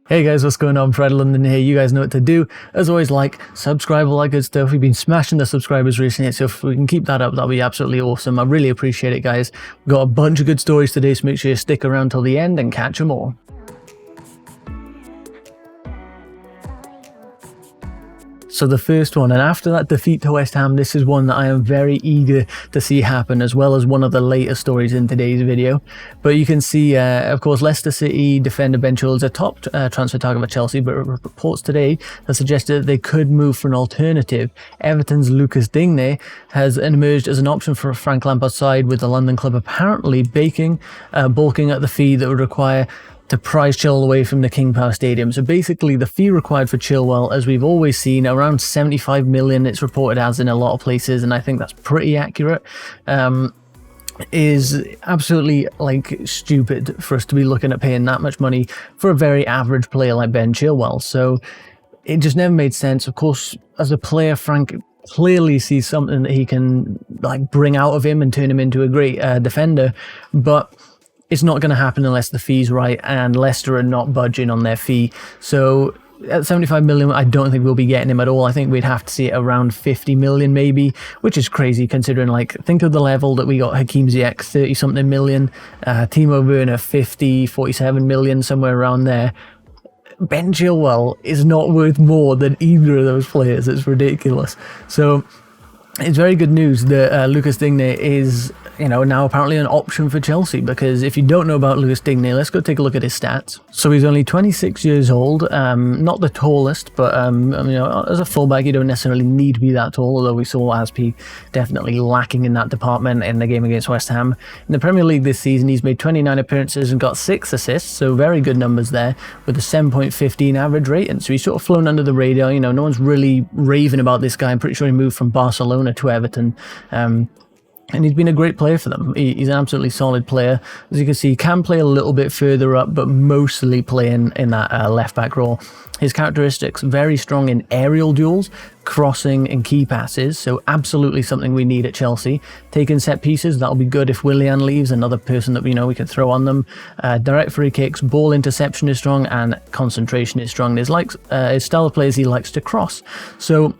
Hey guys, what's going on? Fred London here. You guys know what to do. As always, subscribe, all that good stuff. We've been smashing the subscribers recently, so if we can keep that up, that'll be absolutely awesome. I really appreciate it, guys. We've got a bunch of good stories today, so make sure you stick around till the end and catch them all. So the first one, and after that defeat to West Ham, this is one that I am very eager to see happen, as well as one of the later stories in today's video. But you can see, of course, Leicester City defender Ben Chilwell is a top transfer target for Chelsea, but reports today have suggested that they could move for an alternative. Everton's Lucas Digne has emerged as an option for Frank Lampard's side, with the London club apparently balking at the fee that would require to prize Chilwell away from the King Power Stadium. So basically the fee required for Chilwell, as we've always seen, around 75 million it's reported as in a lot of places, and I think that's pretty accurate, is absolutely stupid for us to be looking at paying that much money for a very average player like Ben Chilwell. So it just never made sense. Of course, as a player, Frank clearly sees something that he can bring out of him and turn him into a great defender, but it's not going to happen unless the fee's right, and Leicester are not budging on their fee. So at 75 million, I don't think we'll be getting him at all. I think we'd have to see it around 50 million maybe, which is crazy considering, think of the level that we got Hakim Ziyech, 30 something million, Timo Werner, 50, 47 million, somewhere around there. Ben Chilwell is not worth more than either of those players. It's ridiculous. So it's very good news that Lucas Digne is, now apparently an option for Chelsea, because if you don't know about Lucas Digne, let's go take a look at his stats. So he's only 26 years old, not the tallest, but as a fullback you don't necessarily need to be that tall, although we saw Aspi definitely lacking in that department in the game against West Ham. In the Premier League this season, he's made 29 appearances and got 6 assists, so very good numbers there, with a 7.15 average rating. So he's sort of flown under the radar. No one's really raving about this guy. I'm pretty sure he moved from Barcelona to Everton. And he's been a great player for them. He's an absolutely solid player. As you can see, he can play a little bit further up, but mostly playing in that left-back role. His characteristics, very strong in aerial duels, crossing and key passes, so absolutely something we need at Chelsea. Taking set pieces, that'll be good if Willian leaves, another person that we can throw on them. Direct free kicks, ball interception is strong, and concentration is strong. His style of play is he likes to cross. So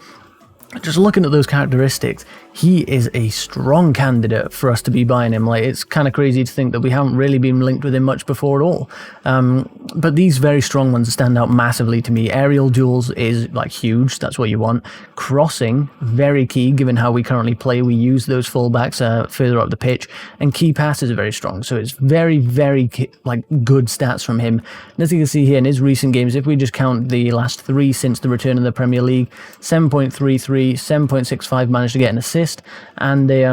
just looking at those characteristics, he is a strong candidate for us to be buying him. It's kind of crazy to think that we haven't really been linked with him much before at all. But these very strong ones stand out massively to me. Aerial duels is huge. That's what you want. Crossing, very key, given how we currently play. We use those fullbacks further up the pitch, and key passes are very strong. So it's very, very good stats from him. And as you can see here in his recent games, if we just count the last 3 since the return of the Premier League, 7.33, 7.65 managed to get an assist, and a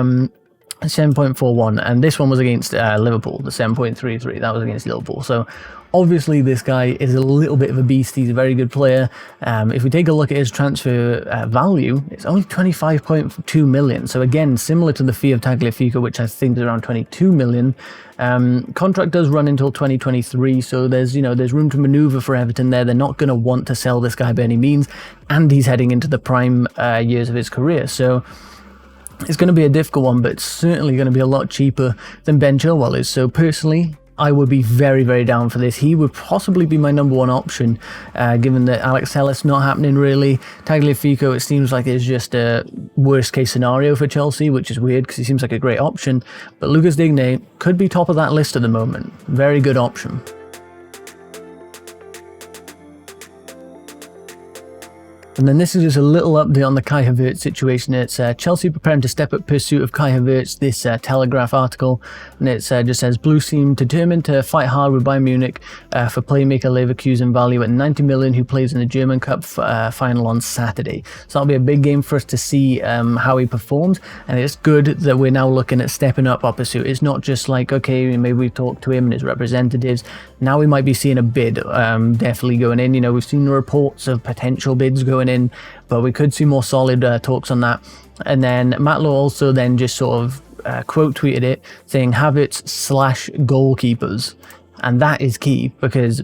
7.41, and this one was against Liverpool. The 7.33, that was against Liverpool. So obviously this guy is a little bit of a beast. He's a very good player. If we take a look at his transfer value, it's only 25.2 million. So again, similar to the fee of Tagliafico, which I think is around 22 million. Contract does run until 2023, so there's room to maneuver for Everton there. They're not going to want to sell this guy by any means, and he's heading into the prime years of his career. So it's going to be a difficult one, but it's certainly going to be a lot cheaper than Ben Chilwell is. So personally, I would be very, very down for this. He would possibly be my number one option, given that Alex Telles not happening really. Tagliafico, it seems like it's just a worst case scenario for Chelsea, which is weird because he seems like a great option. But Lucas Digne could be top of that list at the moment. Very good option. And then this is just a little update on the Kai Havertz situation. It's Chelsea preparing to step up pursuit of Kai Havertz, this Telegraph article. And it just says, Blues seem determined to fight hard with Bayern Munich for playmaker Leverkusen value at 90 million, who plays in the German Cup final on Saturday. So that'll be a big game for us to see how he performs. And it's good that we're now looking at stepping up our pursuit. It's not just okay, maybe we've talked to him and his representatives. Now we might be seeing a bid definitely going in. We've seen the reports of potential bids going in, but we could see more solid talks on that. And then Matlow also then just sort of quote tweeted it, saying Havertz/goalkeepers, and that is key, because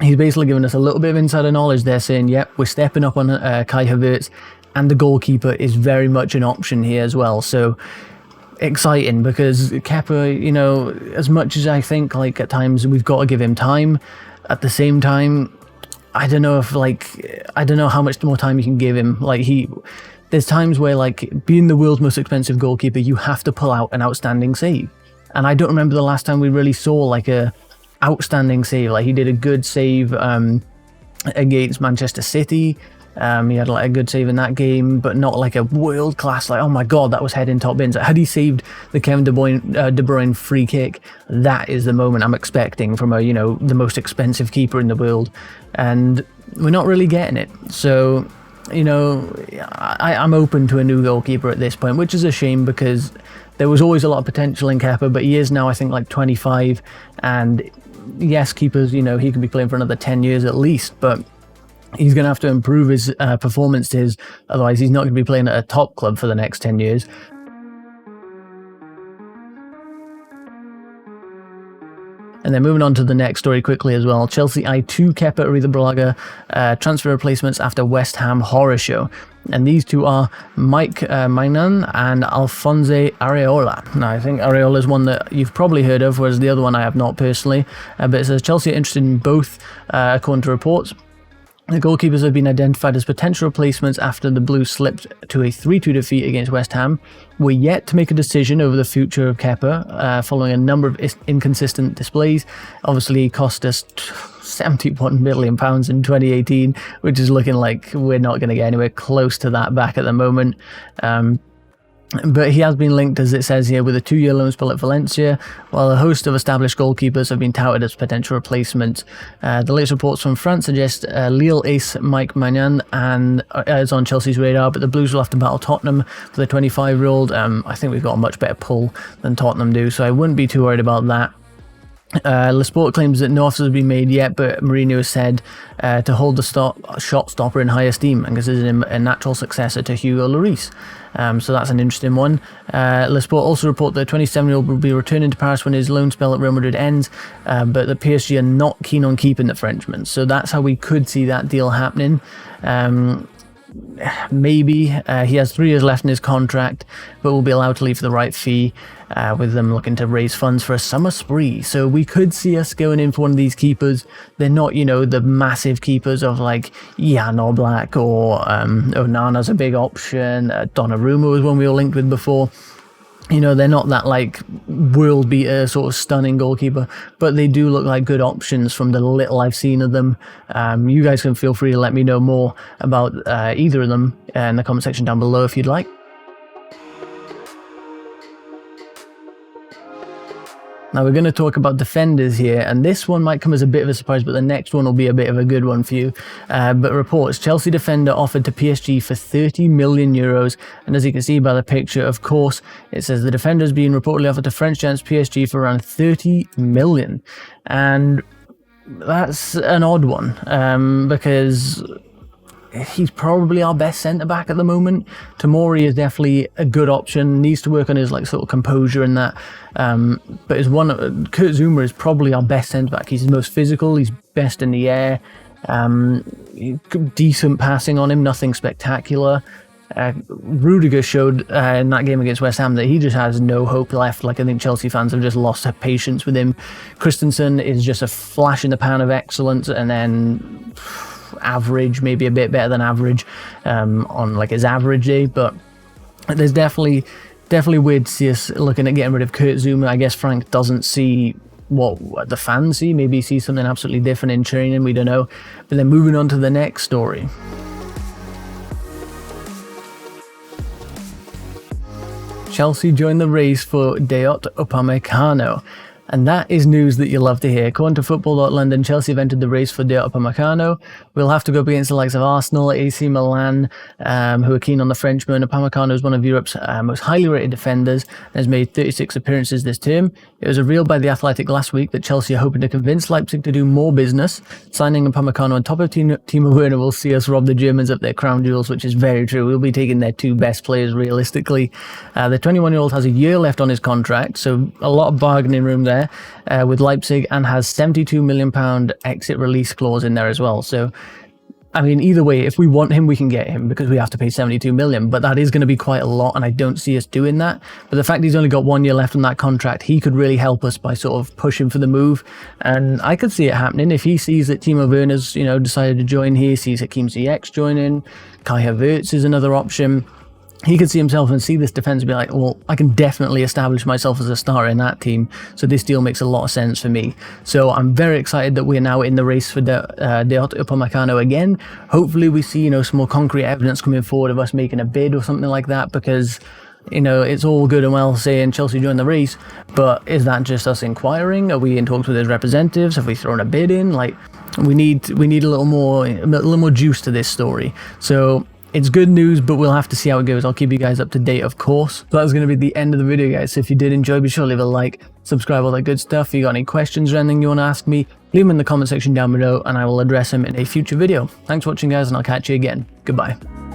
he's basically given us a little bit of insider knowledge there, saying yep, we're stepping up on Kai Havertz, and the goalkeeper is very much an option here as well. So exciting because Kepa, you know, as much as I think like at times we've got to give him time, at the same time, I don't know how much more time you can give him. There's times where like being the world's most expensive goalkeeper, you have to pull out an outstanding save. And I don't remember the last time we really saw like a outstanding save. Like he did a good save against Manchester City. He had like a good save in that game, but not like a world class, like, oh my god, that was head in top bins. Had he saved the Kevin De Bruyne free kick, that is the moment I'm expecting from the most expensive keeper in the world. And we're not really getting it. So, I'm open to a new goalkeeper at this point, which is a shame because there was always a lot of potential in Kepa, but he is now, I think, like 25. And yes, keepers, he could be playing for another 10 years at least, but he's going to have to improve his performances, otherwise he's not going to be playing at a top club for the next 10 years. And then moving on to the next story quickly as well. Chelsea eye 2 Kepa Arrizabalaga transfer replacements after West Ham horror show. And these two are Mike Maignan and Alphonse Areola. Now, I think Areola is one that you've probably heard of, whereas the other one I have not personally. But it says Chelsea are interested in both, according to reports. The goalkeepers have been identified as potential replacements after the Blues slipped to a 3-2 defeat against West Ham. We're yet to make a decision over the future of Kepa, following a number of inconsistent displays. Obviously, he cost us £71 million in 2018, which is looking like we're not going to get anywhere close to that back at the moment. But he has been linked, as it says here, with a 2-year loan spell at Valencia, while a host of established goalkeepers have been touted as potential replacements. The latest reports from France suggest Lille ace Mike Maignan and is on Chelsea's radar, but the Blues will have to battle Tottenham for the 25-year-old. I think we've got a much better pull than Tottenham do, so I wouldn't be too worried about that. Le Sport claims that no offers have been made yet, but Mourinho has said to hold the shot stopper in high esteem and considers him a natural successor to Hugo Lloris. So that's an interesting one. Le Sport also report that the 27-year-old will be returning to Paris when his loan spell at Real Madrid ends, but the PSG are not keen on keeping the Frenchman. So that's how we could see that deal happening. Maybe he has 3 years left in his contract, but will be allowed to leave for the right fee, with them looking to raise funds for a summer spree. So we could see us going in for one of these keepers. They're not, the massive keepers of like Jan Oblak or Onana's a big option. Donnarumma was one we were linked with before. They're not that like world beater sort of stunning goalkeeper, but they do look like good options from the little I've seen of them. You guys can feel free to let me know more about either of them in the comment section down below if you'd like. Now we're going to talk about defenders here, and this one might come as a bit of a surprise, but the next one will be a bit of a good one for you. But reports, Chelsea defender offered to PSG for €30 million, and as you can see by the picture, of course, it says the defender is being reportedly offered to French giants PSG for around 30 million. And that's an odd one, because he's probably our best centre-back at the moment. Tomori is definitely a good option, needs to work on his like sort of composure and that. But Kurt Zouma is probably our best centre-back. He's the most physical, he's best in the air, decent passing on him, nothing spectacular. Rudiger showed in that game against West Ham that he just has no hope left. Like, I think Chelsea fans have just lost their patience with him. Christensen is just a flash in the pan of excellence, and then average, maybe a bit better than average on like his average day. But there's definitely weird to see us looking at getting rid of Kurt Zouma. I guess Frank doesn't see what the fans see. Maybe he sees something absolutely different in training, we don't know. But then moving on to the next story. Chelsea joined the race for Dayot Upamecano. And that is news that you'll love to hear. According to Football.London, Chelsea have entered the race for Dayot Upamecano. We'll have to go up against the likes of Arsenal, AC Milan, who are keen on the Frenchman. Upamecano is one of Europe's most highly rated defenders and has made 36 appearances this term. It was revealed by The Athletic last week that Chelsea are hoping to convince Leipzig to do more business. Signing Upamecano on top of Timo Werner will see us rob the Germans of their crown jewels, which is very true. We'll be taking their 2 best players realistically. The 21-year-old has a year left on his contract, so a lot of bargaining room there. With Leipzig, and has £72 million exit release clause in there as well. So I mean, either way, if we want him, we can get him because we have to pay 72 million, but that is going to be quite a lot, and I don't see us doing that. But the fact he's only got 1 year left on that contract, he could really help us by sort of pushing for the move, and I could see it happening if he sees that Timo Werner's, decided to join here, sees Hakim Ziyech joining, Kai Havertz is another option. He could see himself and see this defense and be like, well, I can definitely establish myself as a star in that team. So this deal makes a lot of sense for me. So I'm very excited that we're now in the race for the Dayot Upamecano again. Hopefully we see, some more concrete evidence coming forward of us making a bid or something like that, because it's all good and well saying Chelsea joined the race, but is that just us inquiring? Are we in talks with his representatives? Have we thrown a bid in? Like, we need a little more juice to this story. So it's good news, but we'll have to see how it goes. I'll keep you guys up to date, of course. So that's going to be the end of the video, guys. So if you did enjoy, be sure to leave a like, subscribe, all that good stuff. If you got any questions or anything you want to ask me, leave them in the comment section down below and I will address them in a future video. Thanks for watching, guys, and I'll catch you again. Goodbye.